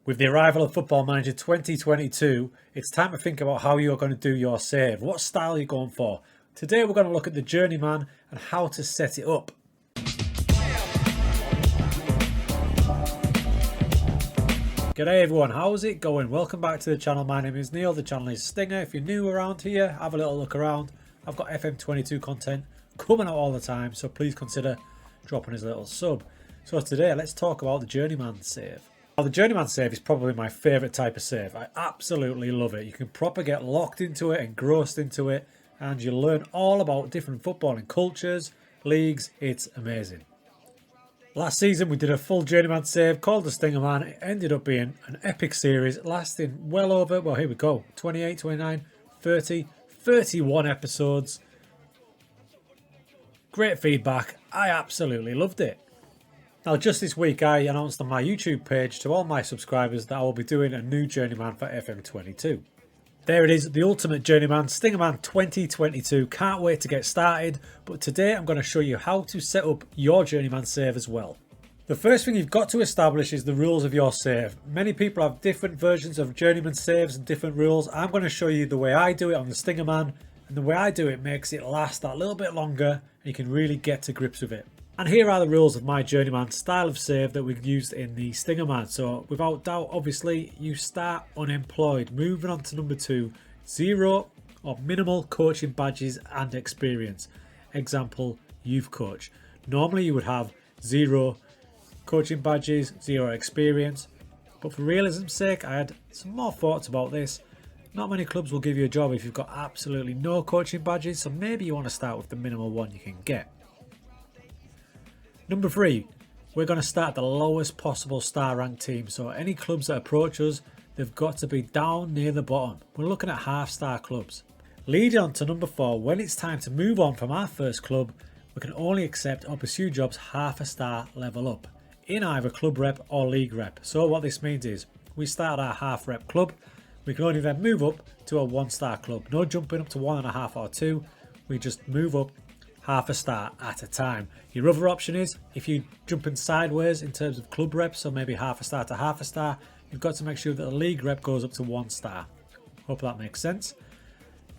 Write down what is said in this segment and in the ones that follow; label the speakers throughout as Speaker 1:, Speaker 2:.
Speaker 1: With the arrival of Football Manager 2022, it's time to think about how you're going to do your save. What style are you going for? Today we're going to look at the Journeyman and how to set it up. G'day everyone, how's it going? Welcome back to the channel. My name is Neil, the channel is Stinger. If you're new around here, have a little look around. I've got FM22 content coming out all the time, so please consider dropping us a little sub. So today let's talk about the Journeyman Save. Now, the Journeyman Save is probably my favourite type of save. I absolutely love it. You can proper get locked into it, engrossed into it, and you learn all about different footballing cultures, leagues. It's amazing. Last season we did a full Journeyman Save called the Stingerman. It ended up being an epic series lasting well over, well here we go, 28, 29, 30, 31 episodes. Great feedback. I absolutely loved it. Now, just this week, I announced on my YouTube page to all my subscribers that I will be doing a new Journeyman for FM22. There it is, the ultimate Journeyman, Stingerman 2022. Can't wait to get started, but today I'm going to show you how to set up your Journeyman save as well. The first thing you've got to establish is the rules of your save. Many people have different versions of Journeyman saves and different rules. I'm going to show you the way I do it on the Stingerman, and the way I do it makes it last that little bit longer and you can really get to grips with it. And here are the rules of my Journeyman style of save that we've used in the Stingerman. So without doubt, obviously, you start unemployed. Moving on to number 2, 0 or minimal coaching badges and experience. Example, youth coach. Normally you would have 0 coaching badges, 0 experience. But for realism's sake, I had some more thoughts about this. Not many clubs will give you a job if you've got absolutely no coaching badges. So maybe you want to start with the minimal one you can get. Number 3, we're going to start the lowest possible star rank team. So any clubs that approach us, they've got to be down near the bottom. We're looking at half-star clubs. Leading on to number 4, when it's time to move on from our first club, we can only accept or pursue jobs half a star level up in either club rep or league rep. So what this means is we start our half rep club, we can only then move up to a 1-star club. No jumping up to 1.5 or 2, we just move up half a star at a time. Your other option is if you're jumping sideways in terms of club reps, so maybe half a star to half a star, you've got to make sure that the league rep goes up to 1 star. Hope that makes sense.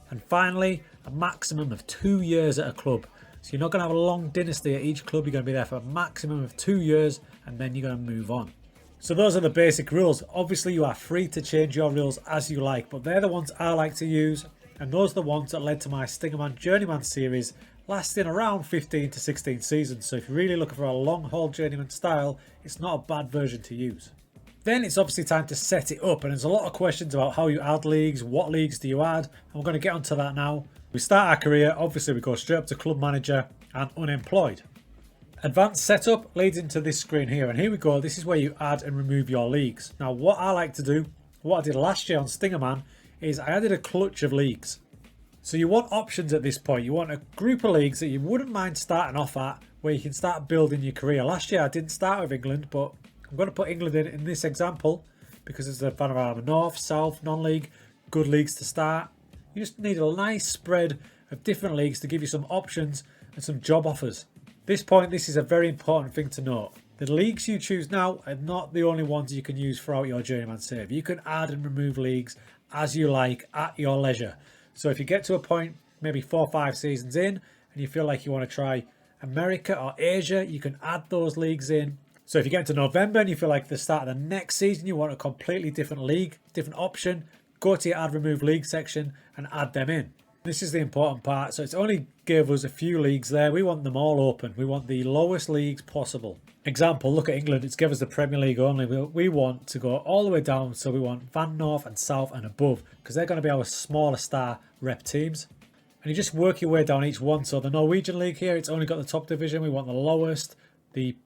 Speaker 1: And finally, a maximum of 2 years at a club. So you're not going to have a long dynasty at each club. You're going to be there for a maximum of 2 years and then you're going to move on. So those are the basic rules. Obviously you are free to change your rules as you like, but they're the ones I like to use, and those are the ones that led to my Stingerman Journeyman series lasting around 15 to 16 seasons. So if you're really looking for a long haul Journeyman style, it's not a bad version to use. Then it's obviously time to set it up, and there's a lot of questions about how you add leagues, what leagues do you add, and we're going to get onto that now. We start our career, obviously we go straight up to club manager and unemployed. Advanced setup leads into this screen here, and here we go. This is where you add and remove your leagues. Now what I like to do, what I did last year on Stingerman, is I added a clutch of leagues. So you want options at this point. You want a group of leagues that you wouldn't mind starting off at, where you can start building your career. Last year I didn't start with England, but I'm going to put England in this example because it's a fan of our North, South, non-league, good leagues to start. You just need a nice spread of different leagues to give you some options and some job offers. At this point, this is a very important thing to note. The leagues you choose now are not the only ones you can use throughout your Journeyman save. You can add and remove leagues as you like at your leisure. So if you get to a point, maybe 4 or 5 seasons in, and you feel like you want to try America or Asia, you can add those leagues in. So if you get to November and you feel like the start of the next season, you want a completely different league, different option, go to your add remove league section and add them in. This is the important part. So it's only gave us a few leagues there. We want them all open. We want the lowest leagues possible. Example, look at England. It's given us the Premier League only. We want to go all the way down. So we want Van North and South and above, because they're going to be our smaller star rep teams. And you just work your way down each one. So the Norwegian League here, it's only got the top division. We want the lowest. The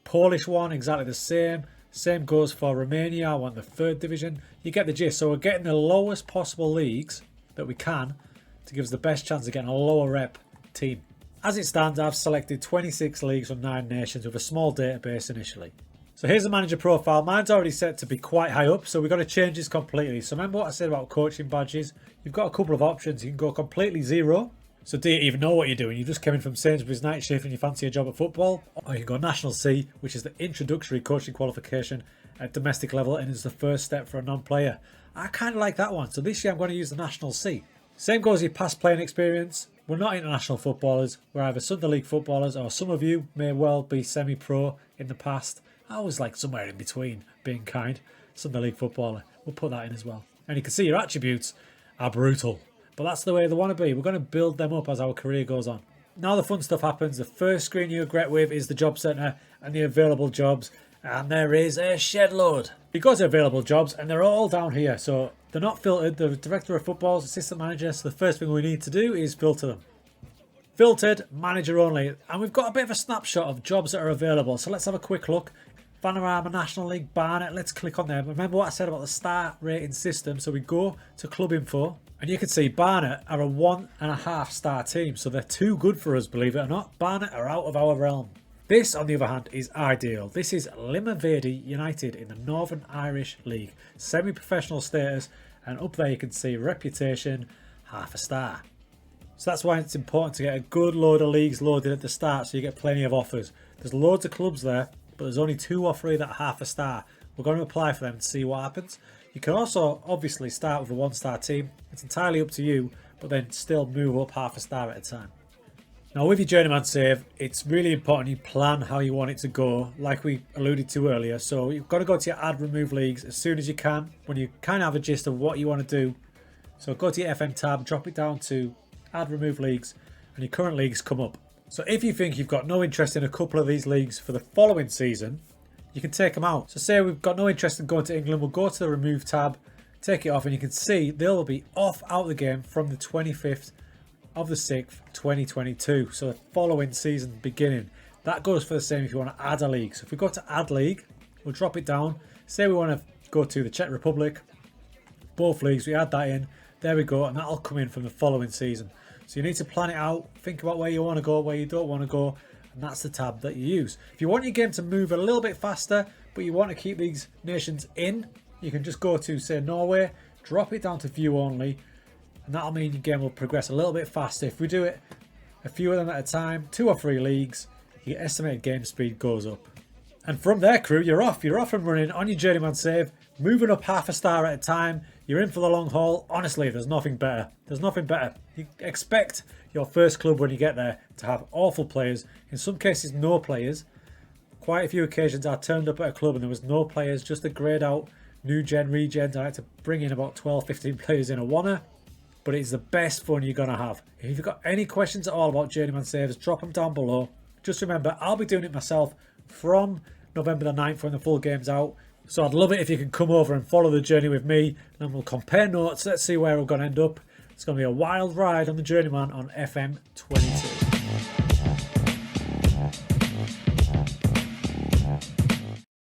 Speaker 1: Polish one, exactly the same. Same goes for Romania. I want the 3rd division. You get the gist. So we're getting the lowest possible leagues that we can to give us the best chance of getting a lower rep team. As it stands, I've selected 26 leagues from 9 nations with a small database initially. So here's the manager profile. Mine's already set to be quite high up, so we've got to change this completely. So remember what I said about coaching badges? You've got a couple of options. You can go completely 0. So do you even know what you're doing? You just came in from Sainsbury's night shift and you fancy a job at football? Or you can go National C, which is the introductory coaching qualification, at domestic level and is the first step for a non-player. I kind of like that one. So this year I'm going to use the National C. Same goes with your past playing experience. We're not international footballers. We're either Sunday League footballers, or some of you may well be semi-pro in the past. I always like somewhere in between, being kind. Sunday League footballer. We'll put that in as well. And you can see your attributes are brutal. But that's the way they want to be. We're going to build them up as our career goes on. Now the fun stuff happens. The first screen you get with is the job centre and the available jobs. And there is a shed load. You go to available jobs and they're all down here. So they're not filtered. The director of football's assistant manager. So the first thing we need to do is filter them. Filtered, manager only. And we've got a bit of a snapshot of jobs that are available. So let's have a quick look. Vanarama, National League, Barnet. Let's click on them. Remember what I said about the star rating system. So we go to club info. And you can see Barnet are a 1.5 star team. So they're too good for us, believe it or not. Barnet are out of our realm. This, on the other hand, is ideal. This is Limavady United in the Northern Irish League. Semi-professional status. And up there you can see reputation, 0.5 star. So that's why it's important to get a good load of leagues loaded at the start so you get plenty of offers. There's loads of clubs there, but there's only 2 or 3 that are 0.5 star. We're going to apply for them to see what happens. You can also obviously start with a 1-star team. It's entirely up to you, but then still move up 0.5 star at a time. Now with your Journeyman Save, it's really important you plan how you want it to go, like we alluded to earlier. So you've got to go to your add remove leagues as soon as you can, when you kind of have a gist of what you want to do. So go to your FM tab, drop it down to add remove leagues, and your current leagues come up. So if you think you've got no interest in a couple of these leagues for the following season, you can take them out. So say we've got no interest in going to England, we'll go to the remove tab, take it off, and you can see they'll be off out of the game from the 25th of the 6th, 2022. So the following season beginning. That goes for the same if you want to add a league. So if we go to add league, we'll drop it down. Say we want to go to the Czech Republic, both leagues, we add that in. There we go, and that'll come in from the following season. So you need to plan it out, think about where you want to go, where you don't want to go, and that's the tab that you use. If you want your game to move a little bit faster, but you want to keep these nations in, you can just go to, say, Norway, drop it down to view only, and that'll mean your game will progress a little bit faster. If we do it a few of them at a time, 2 or 3 leagues, your estimated game speed goes up. And from there, crew, you're off and running on your Journeyman Save, moving up 0.5 star at a time. You're in for the long haul. Honestly, there's nothing better. There's nothing better. You expect your first club when you get there to have awful players. In some cases, no players. Quite a few occasions I turned up at a club and there was no players, just a grayed out new gen regens. I had to bring in about 12, 15 players in a wanna. But it's the best fun you're going to have. If you've got any questions at all about Journeyman Saves, drop them down below. Just remember, I'll be doing it myself from November the 9th when the full game's out. So I'd love it if you can come over and follow the journey with me, and we'll compare notes. Let's see where we're going to end up. It's going to be a wild ride on the Journeyman on FM22.